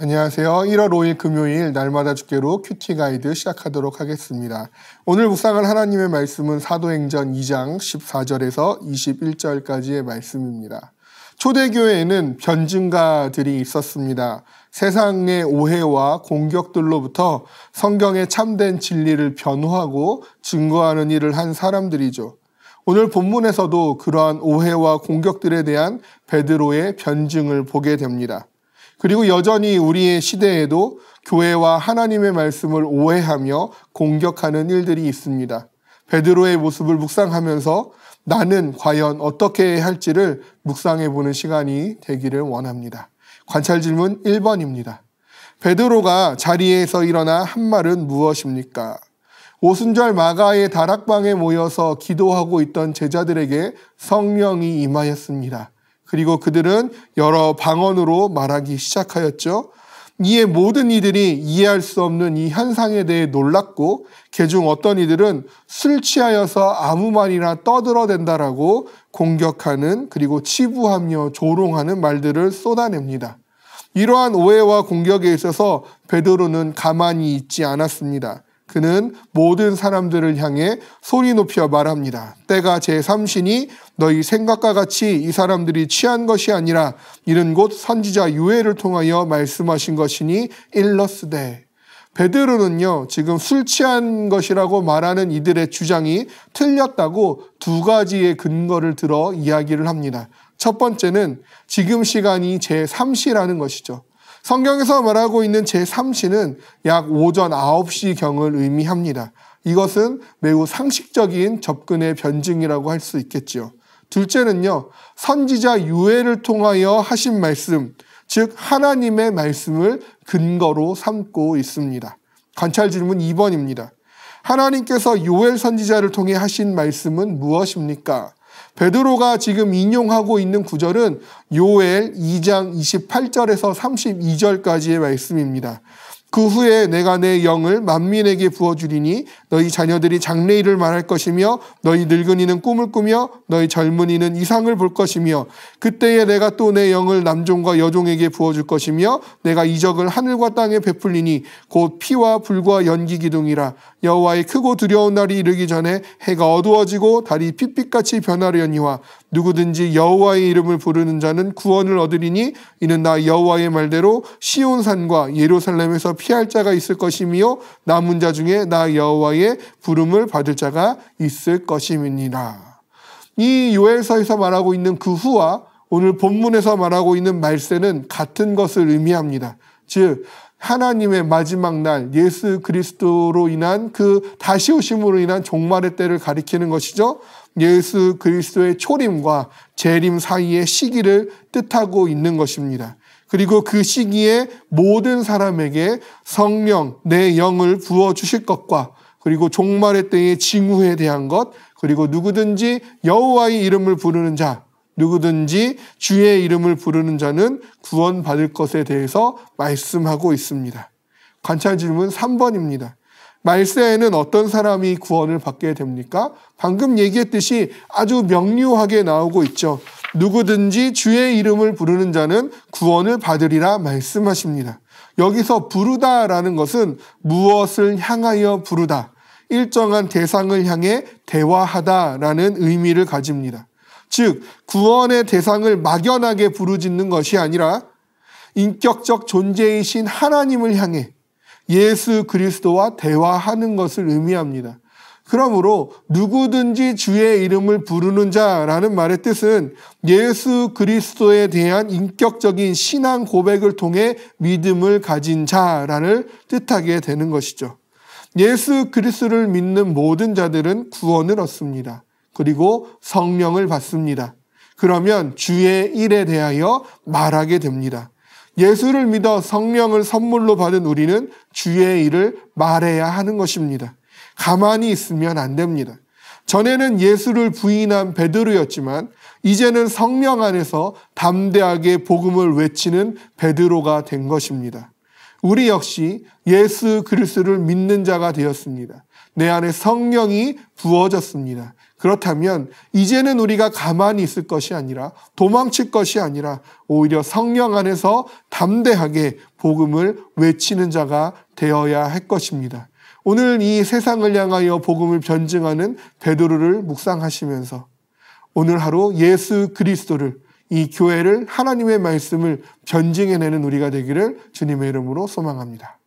안녕하세요. 1월 5일 금요일 날마다 주께로 큐티 가이드 시작하도록 하겠습니다. 오늘 묵상할 하나님의 말씀은 사도행전 2장 14절에서 21절까지의 말씀입니다. 초대교회에는 변증가들이 있었습니다. 세상의 오해와 공격들로부터 성경의 참된 진리를 변호하고 증거하는 일을 한 사람들이죠. 오늘 본문에서도 그러한 오해와 공격들에 대한 베드로의 변증을 보게 됩니다. 그리고 여전히 우리의 시대에도 교회와 하나님의 말씀을 오해하며 공격하는 일들이 있습니다. 베드로의 모습을 묵상하면서 나는 과연 어떻게 해야 할지를 묵상해보는 시간이 되기를 원합니다. 관찰 질문 1번입니다. 베드로가 자리에서 일어나 한 말은 무엇입니까? 오순절 마가의 다락방에 모여서 기도하고 있던 제자들에게 성령이 임하였습니다. 그리고 그들은 여러 방언으로 말하기 시작하였죠. 이에 모든 이들이 이해할 수 없는 이 현상에 대해 놀랐고 그중 어떤 이들은 술 취하여서 아무 말이나 떠들어댄다라고 공격하는 그리고 치부하며 조롱하는 말들을 쏟아냅니다. 이러한 오해와 공격에 있어서 베드로는 가만히 있지 않았습니다. 그는 모든 사람들을 향해 소리 높여 말합니다. 때가 제3시니 너희 생각과 같이 이 사람들이 취한 것이 아니라 이는 곧 선지자 요엘을 통하여 말씀하신 것이니 일러스되. 베드로는요, 지금 술 취한 것이라고 말하는 이들의 주장이 틀렸다고 두 가지의 근거를 들어 이야기를 합니다. 첫 번째는 지금 시간이 제3시라는 것이죠. 성경에서 말하고 있는 제3시는 약 오전 9시경을 의미합니다. 이것은 매우 상식적인 접근의 변증이라고 할 수 있겠죠. 둘째는요, 선지자 요엘을 통하여 하신 말씀, 즉 하나님의 말씀을 근거로 삼고 있습니다. 관찰 질문 2번입니다. 하나님께서 요엘 선지자를 통해 하신 말씀은 무엇입니까? 베드로가 지금 인용하고 있는 구절은 요엘 2장 28절에서 32절까지의 말씀입니다. 그 후에 내가 내 영을 만민에게 부어주리니 너희 자녀들이 장래일을 말할 것이며 너희 늙은이는 꿈을 꾸며 너희 젊은이는 이상을 볼 것이며 그때에 내가 또 내 영을 남종과 여종에게 부어줄 것이며 내가 이적을 하늘과 땅에 베풀리니 곧 피와 불과 연기 기둥이라. 여호와의 크고 두려운 날이 이르기 전에 해가 어두워지고 달이 핏빛같이 변하려니와 누구든지 여호와의 이름을 부르는 자는 구원을 얻으리니 이는 나 여호와의 말대로 시온산과 예루살렘에서 피할 자가 있을 것이며 남은 자 중에 나 여호와의 부름을 받을 자가 있을 것임이니라. 이 요엘서에서 말하고 있는 그 후와 오늘 본문에서 말하고 있는 말세는 같은 것을 의미합니다. 즉 하나님의 마지막 날 예수 그리스도로 인한 그 다시 오심으로 인한 종말의 때를 가리키는 것이죠. 예수 그리스도의 초림과 재림 사이의 시기를 뜻하고 있는 것입니다. 그리고 그 시기에 모든 사람에게 성령, 내 영을 부어주실 것과 그리고 종말의 때의 징후에 대한 것, 그리고 누구든지 여호와의 이름을 부르는 자, 누구든지 주의 이름을 부르는 자는 구원받을 것에 대해서 말씀하고 있습니다. 관찰 질문 3번입니다. 말세에는 어떤 사람이 구원을 받게 됩니까? 방금 얘기했듯이 아주 명료하게 나오고 있죠. 누구든지 주의 이름을 부르는 자는 구원을 받으리라 말씀하십니다. 여기서 부르다라는 것은 무엇을 향하여 부르다, 일정한 대상을 향해 대화하다라는 의미를 가집니다. 즉 구원의 대상을 막연하게 부르짖는 것이 아니라 인격적 존재이신 하나님을 향해 예수 그리스도와 대화하는 것을 의미합니다. 그러므로 누구든지 주의 이름을 부르는 자라는 말의 뜻은 예수 그리스도에 대한 인격적인 신앙 고백을 통해 믿음을 가진 자라는 뜻하게 되는 것이죠. 예수 그리스도를 믿는 모든 자들은 구원을 얻습니다. 그리고 성령을 받습니다. 그러면 주의 일에 대하여 말하게 됩니다. 예수를 믿어 성령을 선물로 받은 우리는 주의 일을 말해야 하는 것입니다. 가만히 있으면 안 됩니다. 전에는 예수를 부인한 베드로였지만 이제는 성령 안에서 담대하게 복음을 외치는 베드로가 된 것입니다. 우리 역시 예수 그리스도를 믿는 자가 되었습니다. 내 안에 성령이 부어졌습니다. 그렇다면 이제는 우리가 가만히 있을 것이 아니라 도망칠 것이 아니라 오히려 성령 안에서 담대하게 복음을 외치는 자가 되어야 할 것입니다. 오늘 이 세상을 향하여 복음을 변증하는 베드로를 묵상하시면서 오늘 하루 예수 그리스도를, 이 교회를, 하나님의 말씀을 변증해내는 우리가 되기를 주님의 이름으로 소망합니다.